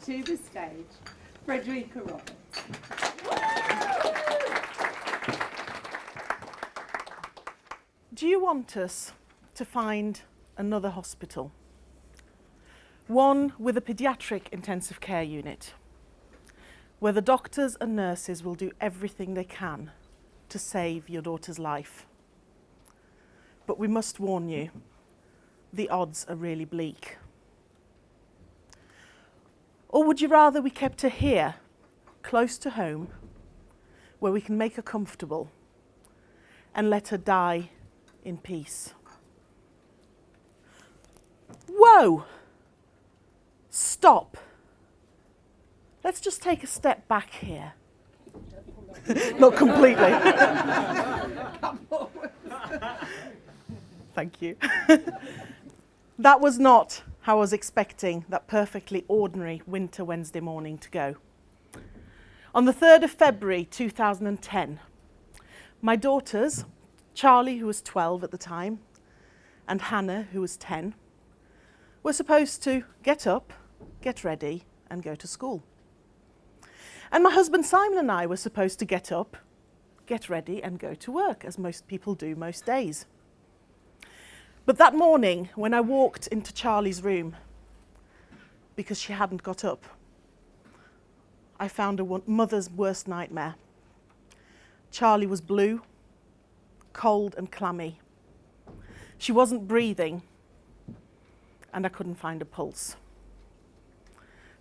to the stage Frederika Roberts. Do you want us to find another hospital? One with a paediatric intensive care unit, where the doctors and nurses will do everything they can to save your daughter's life. But we must warn you, the odds are really bleak. Or would you rather we kept her here, close to home, where we can make her comfortable and let her die in peace? Whoa! Stop. Let's just take a step back here. Not completely. Thank you. That was not how I was expecting that perfectly ordinary winter Wednesday morning to go. On the 3rd of February 2010, my daughters, Charlie, who was 12 at the time, and Hannah, who was 10, were supposed to get up, get ready, and go to school. And my husband Simon and I were supposed to get up, get ready, and go to work, as most people do most days. But that morning, when I walked into Charlie's room, because she hadn't got up, I found a mother's worst nightmare. Charlie was blue, cold and clammy. She wasn't breathing, and I couldn't find a pulse.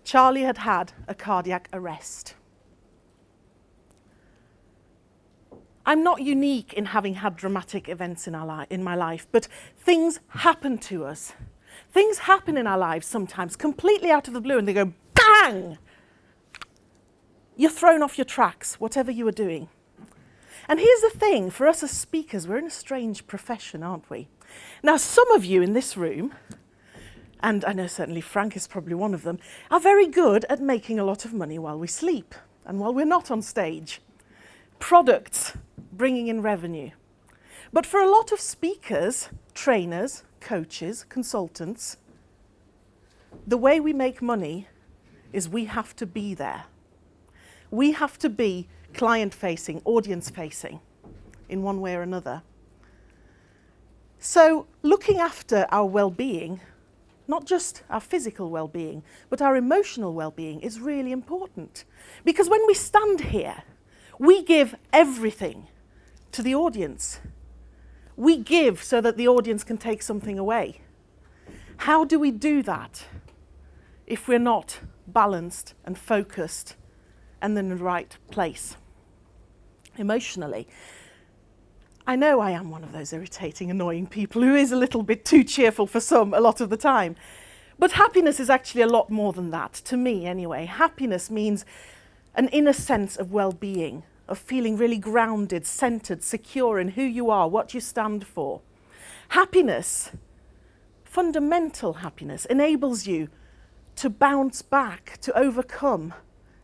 Charlie had had a cardiac arrest. I'm not unique in having had dramatic events in my life, but things happen to us. Things happen in our lives sometimes, completely out of the blue, and they go bang! You're thrown off your tracks, whatever you are doing. And here's the thing, for us as speakers, we're in a strange profession, aren't we? Now, some of you in this room, and I know certainly Frank is probably one of them, are very good at making a lot of money while we sleep and while we're not on stage. Products bringing in revenue. But for a lot of speakers, trainers, coaches, consultants, the way we make money is we have to be there. We have to be client-facing, audience-facing, in one way or another. So looking after our well-being, not just our physical well-being, but our emotional well-being is really important. Because when we stand here, we give everything to the audience. We give so that the audience can take something away. How do we do that if we're not balanced and focused and in the right place emotionally? I know I am one of those irritating, annoying people who is a little bit too cheerful for some a lot of the time. But happiness is actually a lot more than that, to me anyway. Happiness means an inner sense of well-being, of feeling really grounded, centered, secure in who you are, what you stand for. Happiness, fundamental happiness, enables you to bounce back, to overcome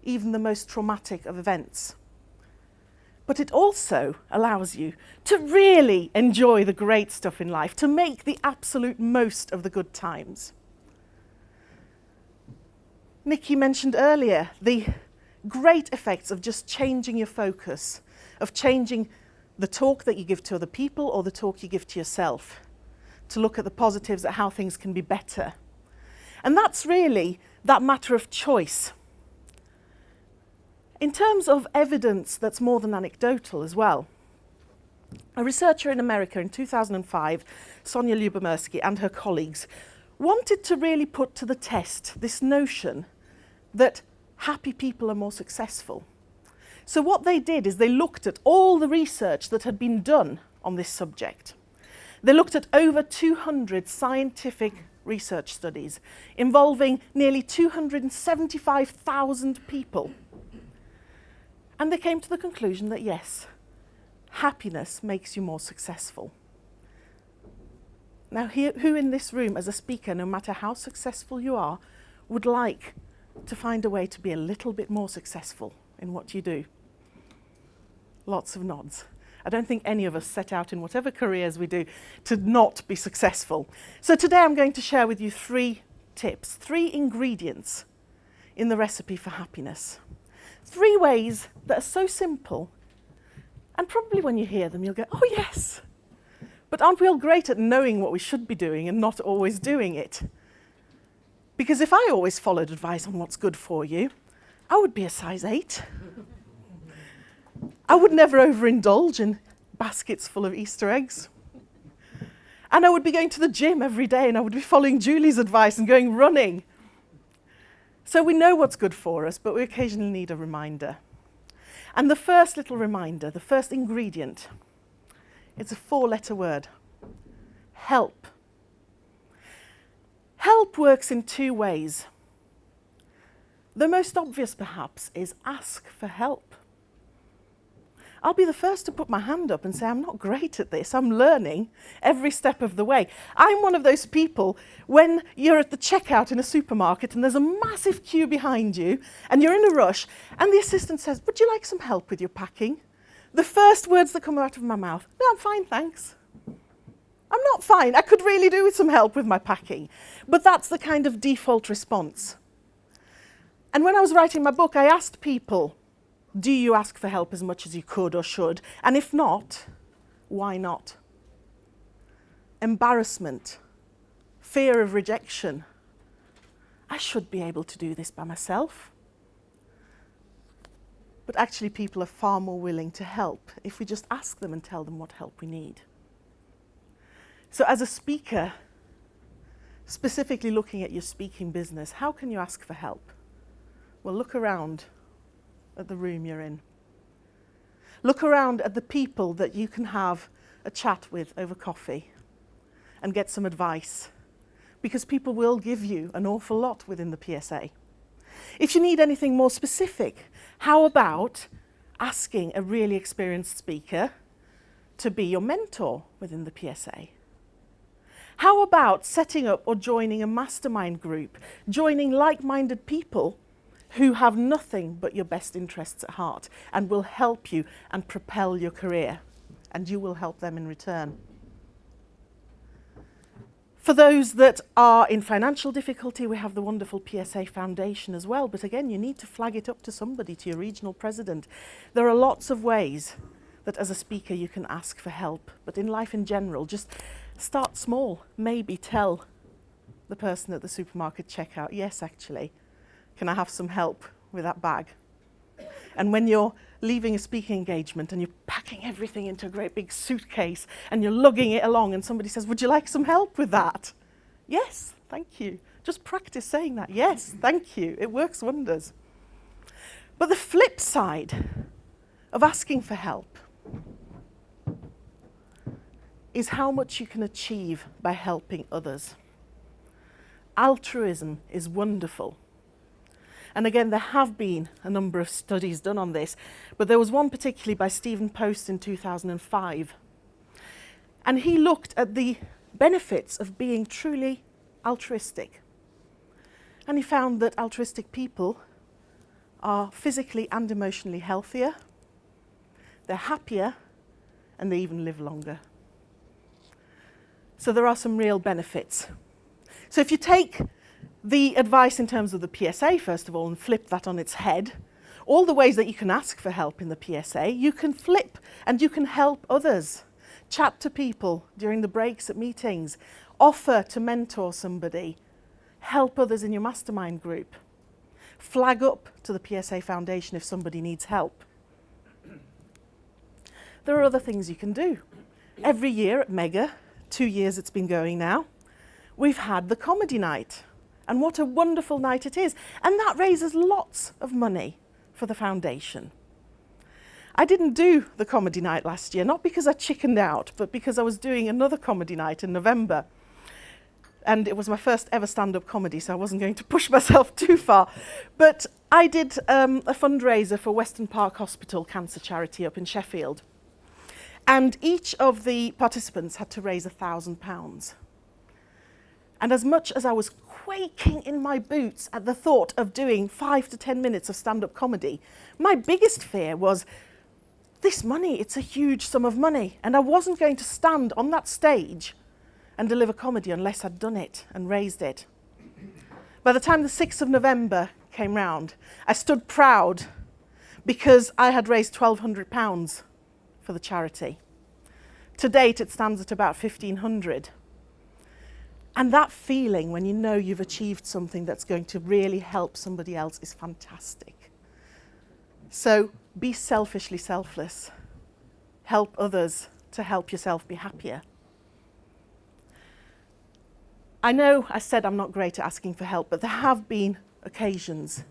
even the most traumatic of events. But it also allows you to really enjoy the great stuff in life, to make the absolute most of the good times. Nikki mentioned earlier the great effects of just changing your focus, of changing the talk that you give to other people or the talk you give to yourself, to look at the positives, at how things can be better. And that's really that matter of choice. In terms of evidence that's more than anecdotal as well, a researcher in America in 2005, Sonia Lyubomirsky, and her colleagues wanted to really put to the test this notion that happy people are more successful. So what they did is they looked at all the research that had been done on this subject. They looked at over 200 scientific research studies involving nearly 275,000 people. And they came to the conclusion that yes, happiness makes you more successful. Now, who in this room as a speaker, no matter how successful you are, would like to find a way to be a little bit more successful in what you do? Lots of nods. I don't think any of us set out in whatever careers we do to not be successful. So today I'm going to share with you 3 tips, 3 ingredients in the recipe for happiness. 3 ways that are so simple, and probably when you hear them, you'll go, oh yes. But aren't we all great at knowing what we should be doing and not always doing it? Because if I always followed advice on what's good for you, I would be a size 8. I would never overindulge in baskets full of Easter eggs. And I would be going to the gym every day, and I would be following Julie's advice and going running. So we know what's good for us, but we occasionally need a reminder. And the first little reminder, the first ingredient, it's a 4-letter word. Help. Help works in 2 ways. The most obvious, perhaps, is ask for help. I'll be the first to put my hand up and say, I'm not great at this. I'm learning every step of the way. I'm one of those people, when you're at the checkout in a supermarket and there's a massive queue behind you and you're in a rush and the assistant says, would you like some help with your packing? The first words that come out of my mouth, no, I'm fine, thanks. I'm not fine. I could really do with some help with my packing. But that's the kind of default response. And when I was writing my book, I asked people, do you ask for help as much as you could or should? And if not, why not? Embarrassment, fear of rejection. I should be able to do this by myself. But actually, people are far more willing to help if we just ask them and tell them what help we need. So as a speaker, specifically looking at your speaking business, how can you ask for help? Well, look around at the room you're in. Look around at the people that you can have a chat with over coffee and get some advice, because people will give you an awful lot within the PSA. If you need anything more specific, how about asking a really experienced speaker to be your mentor within the PSA? How about setting up or joining a mastermind group, joining like-minded people who have nothing but your best interests at heart and will help you and propel your career, and you will help them in return. For those that are in financial difficulty, we have the wonderful PSA Foundation as well, but again, you need to flag it up to somebody, to your regional president. There are lots of ways that as a speaker you can ask for help, but in life in general, just start small. Maybe tell the person at the supermarket checkout, yes, actually, can I have some help with that bag? And when you're leaving a speaking engagement and you're packing everything into a great big suitcase and you're lugging it along and somebody says, would you like some help with that? Yes, thank you. Just practice saying that. Yes, thank you. It works wonders. But the flip side of asking for help is how much you can achieve by helping others. Altruism is wonderful. And again, there have been a number of studies done on this, but there was one particularly by Stephen Post in 2005. And he looked at the benefits of being truly altruistic. And he found that altruistic people are physically and emotionally healthier, they're happier, and they even live longer. So there are some real benefits. So if you take the advice in terms of the PSA, first of all, and flip that on its head, all the ways that you can ask for help in the PSA, you can flip and you can help others. Chat to people during the breaks at meetings, offer to mentor somebody, help others in your mastermind group, flag up to the PSA Foundation if somebody needs help. There are other things you can do. Every year at Mega, 2 years it's been going now, we've had the comedy night. And what a wonderful night it is. And that raises lots of money for the foundation. I didn't do the comedy night last year, not because I chickened out, but because I was doing another comedy night in November. And it was my first ever stand-up comedy, so I wasn't going to push myself too far. But I did a fundraiser for Western Park Hospital Cancer Charity up in Sheffield. And each of the participants had to raise £1,000. And as much as I was quaking in my boots at the thought of doing 5 to 10 minutes of stand-up comedy, my biggest fear was, this money, it's a huge sum of money, and I wasn't going to stand on that stage and deliver comedy unless I'd done it and raised it. By the time the 6th of November came round, I stood proud because I had raised £1,200 for the charity. To date, it stands at about 1,500. And that feeling when you know you've achieved something that's going to really help somebody else is fantastic. So be selfishly selfless. Help others to help yourself be happier. I know I said I'm not great at asking for help, but there have been occasions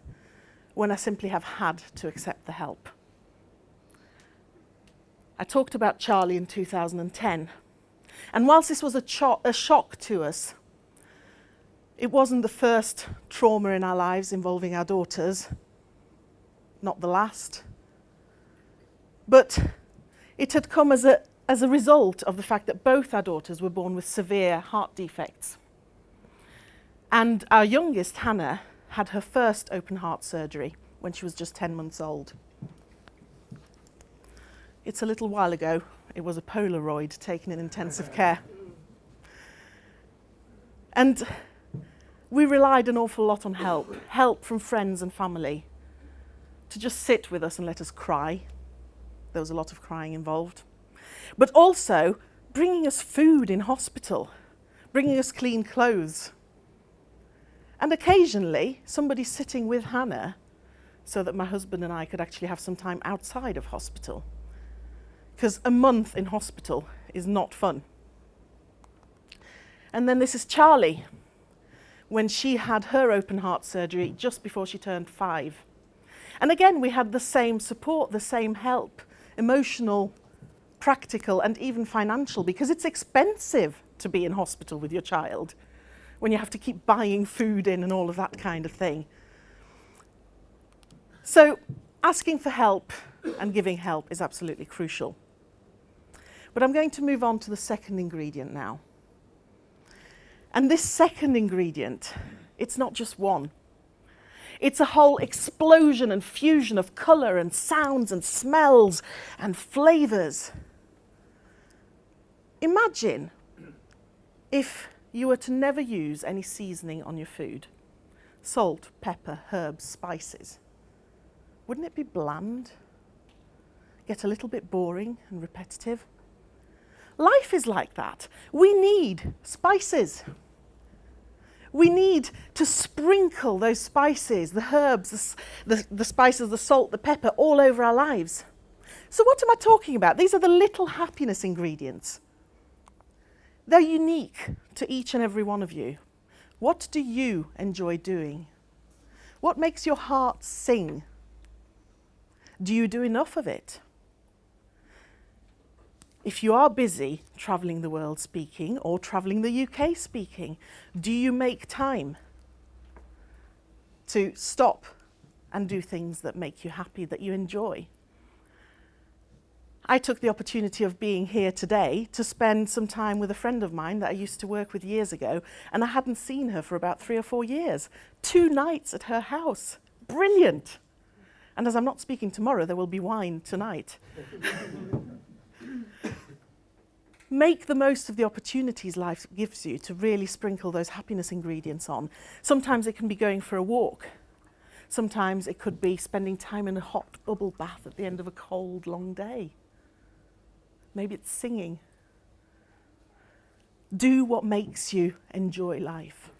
when I simply have had to accept the help. I talked about Charlie in 2010, and whilst this was a shock to us, it wasn't the first trauma in our lives involving our daughters, not the last, but it had come as a result of the fact that both our daughters were born with severe heart defects. And our youngest, Hannah, had her first open heart surgery when she was just 10 months old. It's a little while ago. It was a Polaroid taken in intensive care. And we relied an awful lot on help from friends and family to just sit with us and let us cry. There was a lot of crying involved. But also bringing us food in hospital, bringing us clean clothes. And occasionally, somebody sitting with Hannah so that my husband and I could actually have some time outside of hospital. Because a month in hospital is not fun. And then this is Charlie, when she had her open heart surgery just before she turned 5. And again, we had the same support, the same help, emotional, practical, and even financial, because it's expensive to be in hospital with your child when you have to keep buying food in and all of that kind of thing. So asking for help and giving help is absolutely crucial. But I'm going to move on to the second ingredient now. And this second ingredient, it's not just one. It's a whole explosion and fusion of colour and sounds and smells and flavours. Imagine if you were to never use any seasoning on your food. Salt, pepper, herbs, spices. Wouldn't it be bland? Get a little bit boring and repetitive? Life is like that. We need spices. We need to sprinkle those spices, the herbs, the spices, the salt, the pepper, all over our lives. So what am I talking about? These are the little happiness ingredients. They're unique to each and every one of you. What do you enjoy doing? What makes your heart sing? Do you do enough of it? If you are busy travelling the world speaking or travelling the UK speaking, do you make time to stop and do things that make you happy, that you enjoy? I took the opportunity of being here today to spend some time with a friend of mine that I used to work with years ago, and I hadn't seen her for about 3 or 4 years. 2 nights at her house. Brilliant. And as I'm not speaking tomorrow, there will be wine tonight. Make the most of the opportunities life gives you to really sprinkle those happiness ingredients on. Sometimes it can be going for a walk. Sometimes it could be spending time in a hot bubble bath at the end of a cold, long day. Maybe it's singing. Do what makes you enjoy life.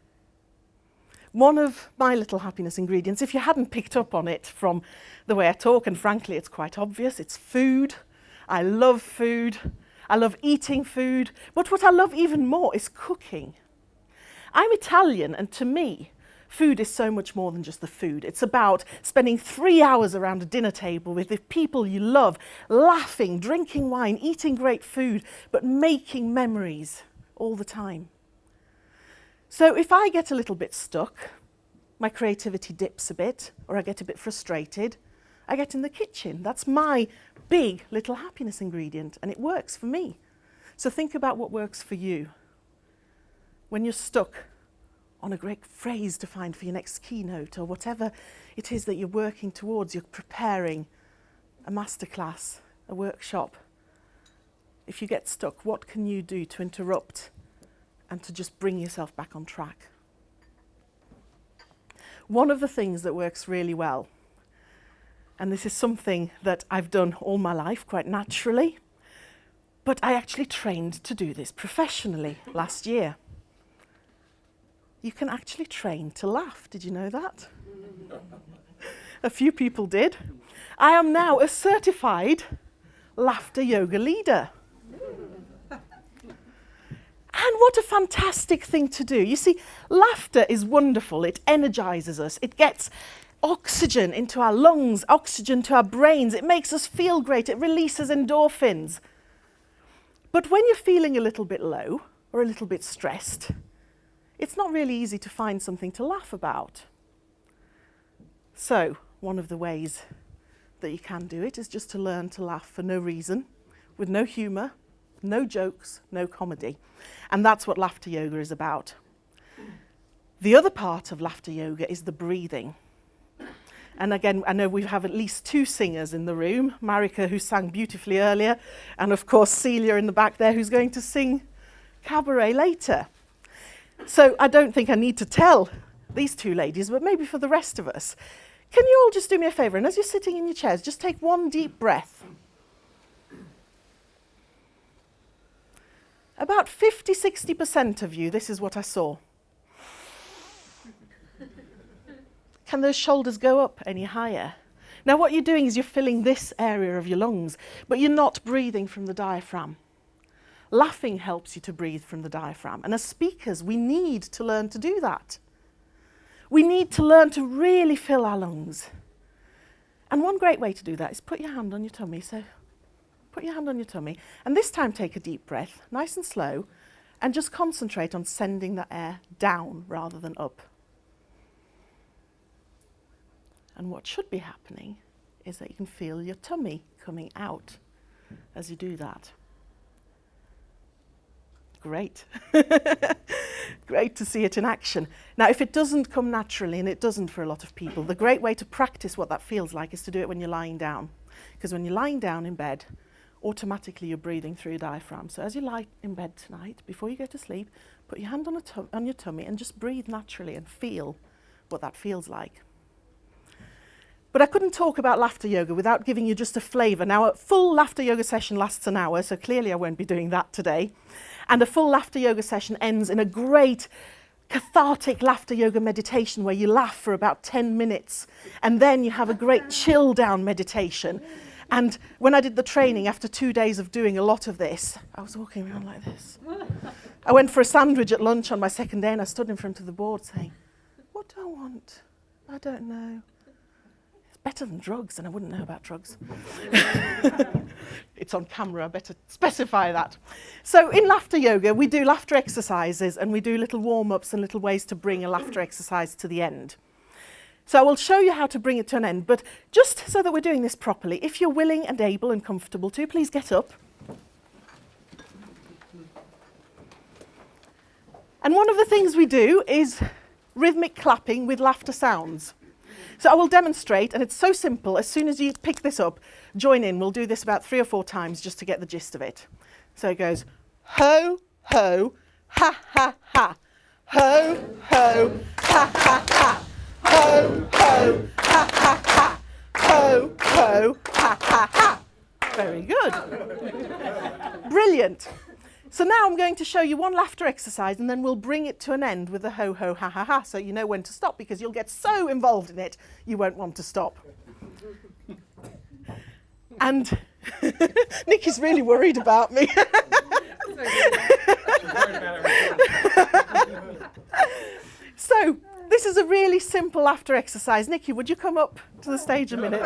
One of my little happiness ingredients, if you hadn't picked up on it from the way I talk, and frankly it's quite obvious, it's food. I love food. I love eating food. But what I love even more is cooking. I'm Italian, and to me, food is so much more than just the food. It's about spending 3 hours around a dinner table with the people you love, laughing, drinking wine, eating great food, but making memories all the time. So if I get a little bit stuck, my creativity dips a bit, or I get a bit frustrated, I get in the kitchen. That's my big little happiness ingredient, and it works for me. So think about what works for you. When you're stuck on a great phrase to find for your next keynote, or whatever it is that you're working towards, you're preparing a masterclass, a workshop. If you get stuck, what can you do to interrupt and to just bring yourself back on track? one of the things that works really well, and this is something that I've done all my life quite naturally, but I actually trained to do this professionally last year. You can actually train to laugh. Did you know that? A few people did. I am now a certified laughter yoga leader. And what a fantastic thing to do. You see, laughter is wonderful. It energizes us. It gets oxygen into our lungs, oxygen to our brains. It makes us feel great. It releases endorphins. But when you're feeling a little bit low or a little bit stressed, it's not really easy to find something to laugh about. So, one of the ways that you can do it is just to learn to laugh for no reason, with no humour, no jokes, no comedy. And that's what laughter yoga is about. The other part of laughter yoga is the breathing. And again, I know we have at least 2 singers in the room, Marika, who sang beautifully earlier, and of course Celia in the back there, who's going to sing cabaret later. So I don't think I need to tell these 2 ladies, but maybe for the rest of us, can you all just do me a favour, and as you're sitting in your chairs, just take one deep breath. About 50–60% of you, this is what I saw. Can those shoulders go up any higher? Now what you're doing is you're filling this area of your lungs, but you're not breathing from the diaphragm. Laughing helps you to breathe from the diaphragm. And as speakers, we need to learn to do that. We need to learn to really fill our lungs. And one great way to do that is put your hand on your tummy. So put your hand on your tummy. And this time take a deep breath, nice and slow, and just concentrate on sending the air down rather than up. And what should be happening is that you can feel your tummy coming out as you do that. Great. Great to see it in action. Now, if it doesn't come naturally, and it doesn't for a lot of people, the great way to practice what that feels like is to do it when you're lying down. Because when you're lying down in bed, automatically you're breathing through your diaphragm. So as you lie in bed tonight, before you go to sleep, put your hand on your tummy and just breathe naturally and feel what that feels like. But I couldn't talk about laughter yoga without giving you just a flavour. Now, a full laughter yoga session lasts an hour, so clearly I won't be doing that today. And a full laughter yoga session ends in a great cathartic laughter yoga meditation where you laugh for about 10 minutes. And then you have a great chill down meditation. And when I did the training, after 2 days of doing a lot of this, I was walking around like this. I went for a sandwich at lunch on my second day and I stood in front of the board saying, what do I want? I don't know. Better than drugs, and I wouldn't know about drugs. It's on camera, I better specify that. So in laughter yoga, we do laughter exercises and we do little warm-ups and little ways to bring a laughter exercise to the end. So I will show you how to bring it to an end, but just so that we're doing this properly, if you're willing and able and comfortable to, please get up. And one of the things we do is rhythmic clapping with laughter sounds. So I will demonstrate, and it's so simple. As soon as you pick this up, join in. We'll do this about 3 or 4 times just to get the gist of it. So it goes, ho, ho, ha, ha, ha. Ho, ho, ha, ha, ha. Ho, ho, ha, ha, ha. Ho, ho, ha, ha, ha. Very good. Brilliant. So now I'm going to show you one laughter exercise and then we'll bring it to an end with a ho, ho, ha, ha, ha, so you know when to stop because you'll get so involved in it, you won't want to stop. And Nick is really worried about me. So this is a really simple laughter exercise. Nikki, would you come up to the stage a minute?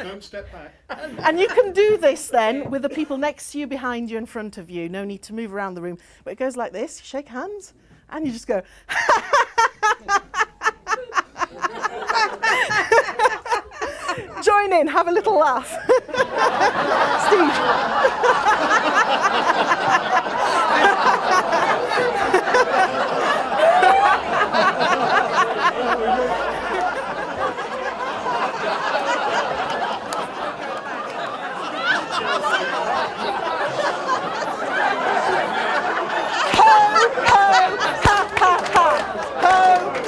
Don't step back. And you can do this then with the people next to you, behind you, in front of you. No need to move around the room. But it goes like this. You shake hands and you just go. Join in. Have a little laugh. Ho, ho, ha, ha, ha. Ho,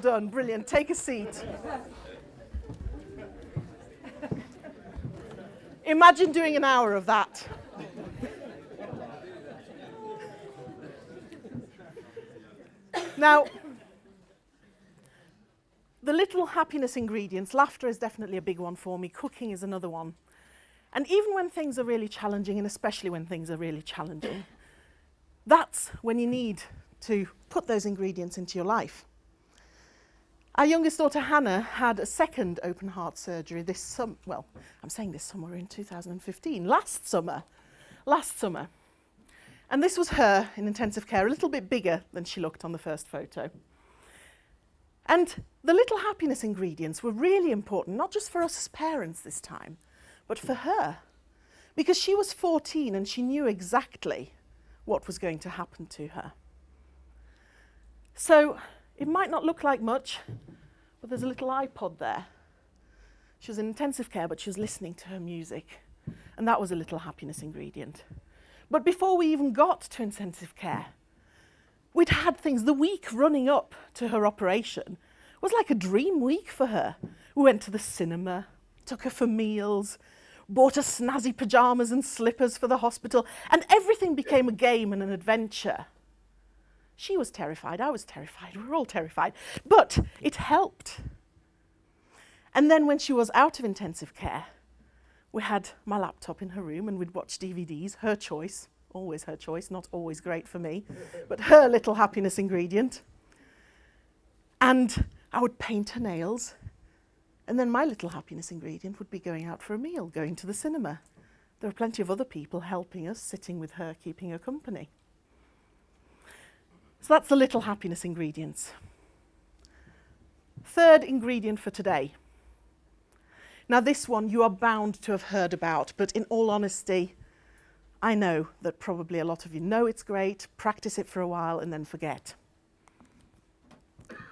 done. Brilliant. Take a seat. Imagine doing an hour of that. Now, the little happiness ingredients, laughter is definitely a big one for me. Cooking is another one. And even when things are really challenging, and especially when things are really challenging, that's when you need to put those ingredients into your life. Our youngest daughter, Hannah, had a second open heart surgery this summer. Well, I'm saying this summer, we're in 2015. Last summer. And this was her in intensive care, a little bit bigger than she looked on the first photo. And the little happiness ingredients were really important, not just for us as parents this time, but for her. Because she was 14 and she knew exactly what was going to happen to her. So it might not look like much, but there's a little iPod there. She was in intensive care, but she was listening to her music. And that was a little happiness ingredient. But before we even got to intensive care, we'd had things. The week running up to her operation was like a dream week for her. We went to the cinema, took her for meals, bought her snazzy pyjamas and slippers for the hospital, and everything became a game and an adventure. She was terrified, I was terrified, we were all terrified, but it helped. And then when she was out of intensive care, we had my laptop in her room and we'd watch DVDs, her choice, always her choice, not always great for me, but her little happiness ingredient. And I would paint her nails, and then my little happiness ingredient would be going out for a meal, going to the cinema. There were plenty of other people helping us, sitting with her, keeping her company. So that's the little happiness ingredients. Third ingredient for today. Now this one you are bound to have heard about, but in all honesty, I know that probably a lot of you know it's great, practice it for a while and then forget.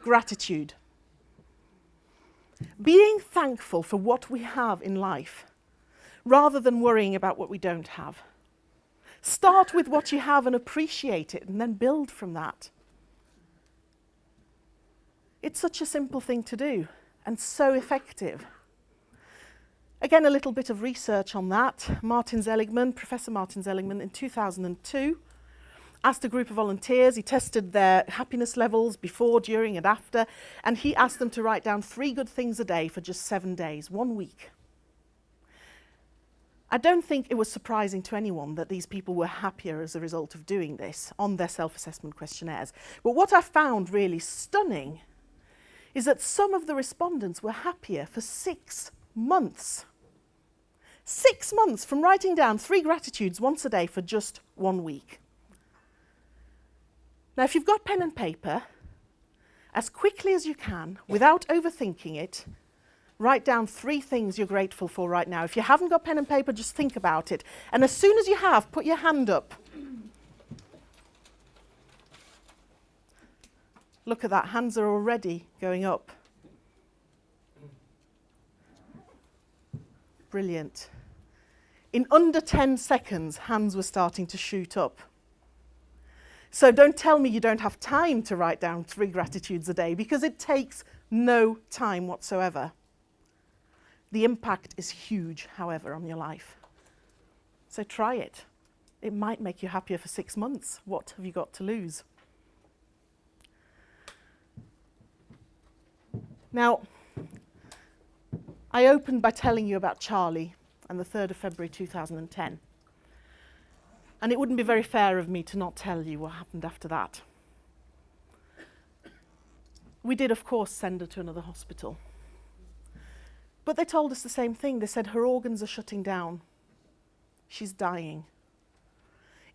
Gratitude. Being thankful for what we have in life, rather than worrying about what we don't have. Start with what you have and appreciate it, and then build from that. It's such a simple thing to do, and so effective. Again, a little bit of research on that. Professor Martin Seligman, in 2002, asked a group of volunteers, he tested their happiness levels before, during, and after, and he asked them to write down 3 good things a day for just 7 days, 1 week. I don't think it was surprising to anyone that these people were happier as a result of doing this on their self-assessment questionnaires. But what I found really stunning is that some of the respondents were happier for 6 months. 6 months from writing down 3 gratitudes once a day for just 1 week. Now, if you've got pen and paper, as quickly as you can, without overthinking it, write down 3 things you're grateful for right now. If you haven't got pen and paper, just think about it. And as soon as you have, put your hand up. Look at that, hands are already going up. Brilliant. In under 10 seconds, hands were starting to shoot up. So don't tell me you don't have time to write down 3 gratitudes a day, because it takes no time whatsoever. The impact is huge, however, on your life. So try it. It might make you happier for 6 months. What have you got to lose? Now, I opened by telling you about Charlie and the 3rd of February 2010. And it wouldn't be very fair of me to not tell you what happened after that. We did, of course, send her to another hospital. But they told us the same thing. They said her organs are shutting down. She's dying.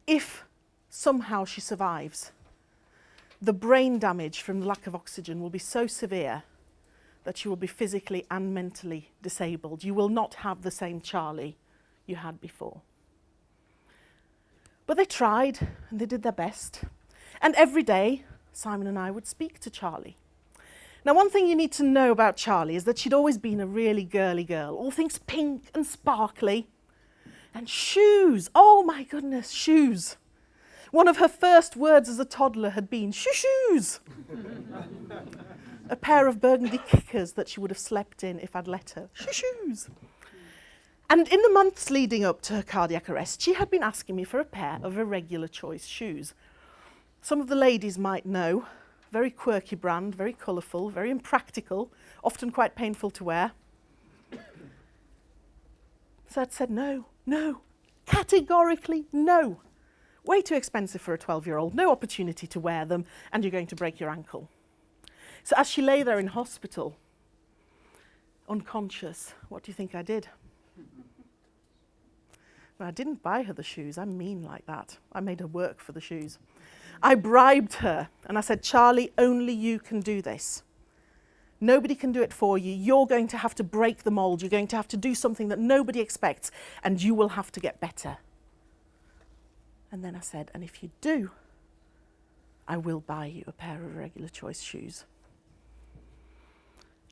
If somehow she survives, the brain damage from the lack of oxygen will be so severe that she will be physically and mentally disabled. You will not have the same Charlie you had before. But they tried, and they did their best. And every day, Simon and I would speak to Charlie. Now, one thing you need to know about Charlie is that she'd always been a really girly girl. All things pink and sparkly. And shoes. Oh, my goodness, shoes. One of her first words as a toddler had been, shoo-shoes. a pair of burgundy kickers that she would have slept in if I'd let her. Shoes. And in the months leading up to her cardiac arrest, she had been asking me for a pair of irregular choice shoes. Some of the ladies might know, very quirky brand, very colourful, very impractical, often quite painful to wear. So I'd said no, categorically no. Way too expensive for a 12-year-old, no opportunity to wear them, and you're going to break your ankle. So as she lay there in hospital, unconscious, what do you think I did? Well, I didn't buy her the shoes. I'm mean like that. I made her work for the shoes. I bribed her, and I said, Charlie, only you can do this. Nobody can do it for you. You're going to have to break the mold. You're going to have to do something that nobody expects, and you will have to get better. And then I said, and if you do, I will buy you a pair of regular choice shoes.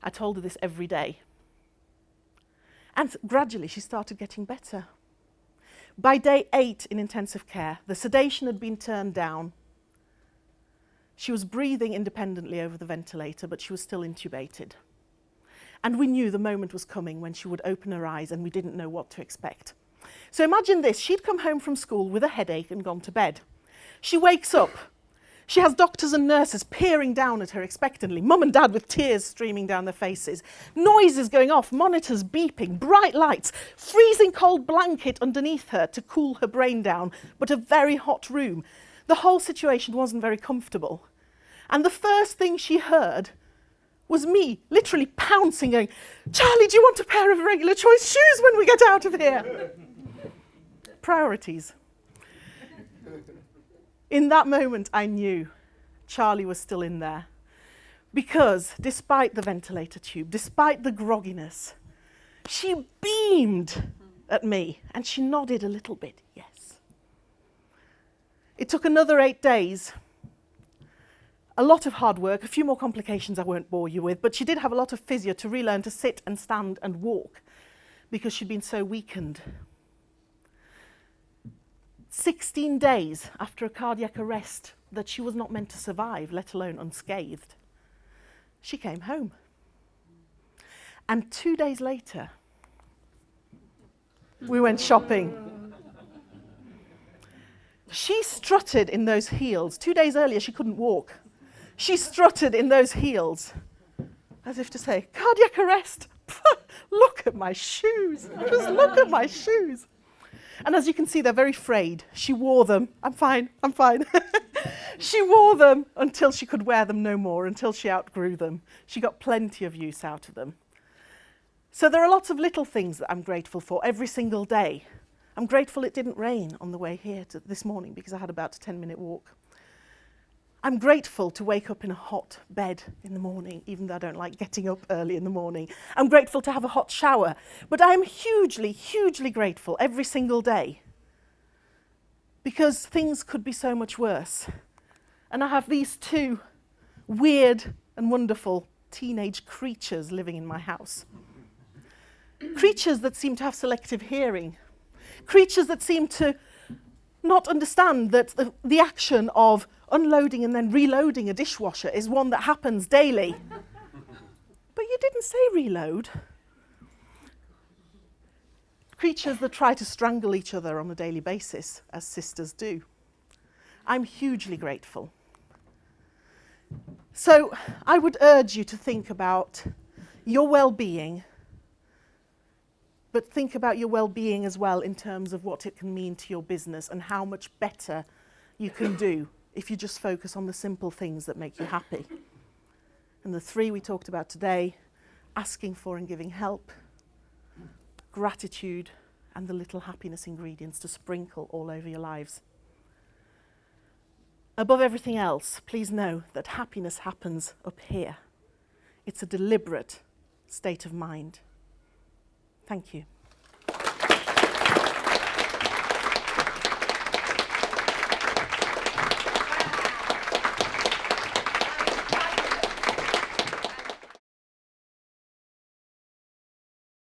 I told her this every day. And gradually she started getting better. By day 8 in intensive care, the sedation had been turned down. She was breathing independently over the ventilator, but she was still intubated. And we knew the moment was coming when she would open her eyes, and we didn't know what to expect. So imagine this, she'd come home from school with a headache and gone to bed. She wakes up. She has doctors and nurses peering down at her expectantly, mum and dad with tears streaming down their faces, noises going off, monitors beeping, bright lights, freezing cold blanket underneath her to cool her brain down, but a very hot room. The whole situation wasn't very comfortable. And the first thing she heard was me literally pouncing, going, Charlie, do you want a pair of regular choice shoes when we get out of here? Priorities. In that moment, I knew Charlie was still in there. Because despite the ventilator tube, despite the grogginess, she beamed at me and she nodded a little bit, yes. It took another 8 days. A lot of hard work, a few more complications I won't bore you with, but she did have a lot of physio to relearn to sit and stand and walk because she'd been so weakened. 16 days after a cardiac arrest that she was not meant to survive, let alone unscathed, she came home. And 2 days later, we went shopping. She strutted in those heels. 2 days earlier, she couldn't walk. She strutted in those heels, as if to say, cardiac arrest, look at my shoes, just look at my shoes. And as you can see, they're very frayed. She wore them. I'm fine. She wore them until she could wear them no more, until she outgrew them. She got plenty of use out of them. So there are lots of little things that I'm grateful for every single day. I'm grateful it didn't rain on the way here this morning because I had about a 10-minute walk. I'm grateful to wake up in a hot bed in the morning, even though I don't like getting up early in the morning. I'm grateful to have a hot shower, but I'm hugely, hugely grateful every single day because things could be so much worse. And I have these two weird and wonderful teenage creatures living in my house. Creatures that seem to have selective hearing. Creatures that seem to not understand that the action of unloading and then reloading a dishwasher is one that happens daily. But you didn't say reload. Creatures that try to strangle each other on a daily basis, as sisters do. I'm hugely grateful. So I would urge you to think about your well-being, but think about your well-being as well in terms of what it can mean to your business and how much better you can do if you just focus on the simple things that make you happy. And the 3 we talked about today, asking for and giving help, gratitude, and the little happiness ingredients to sprinkle all over your lives. Above everything else, please know that happiness happens up here. It's a deliberate state of mind. Thank you.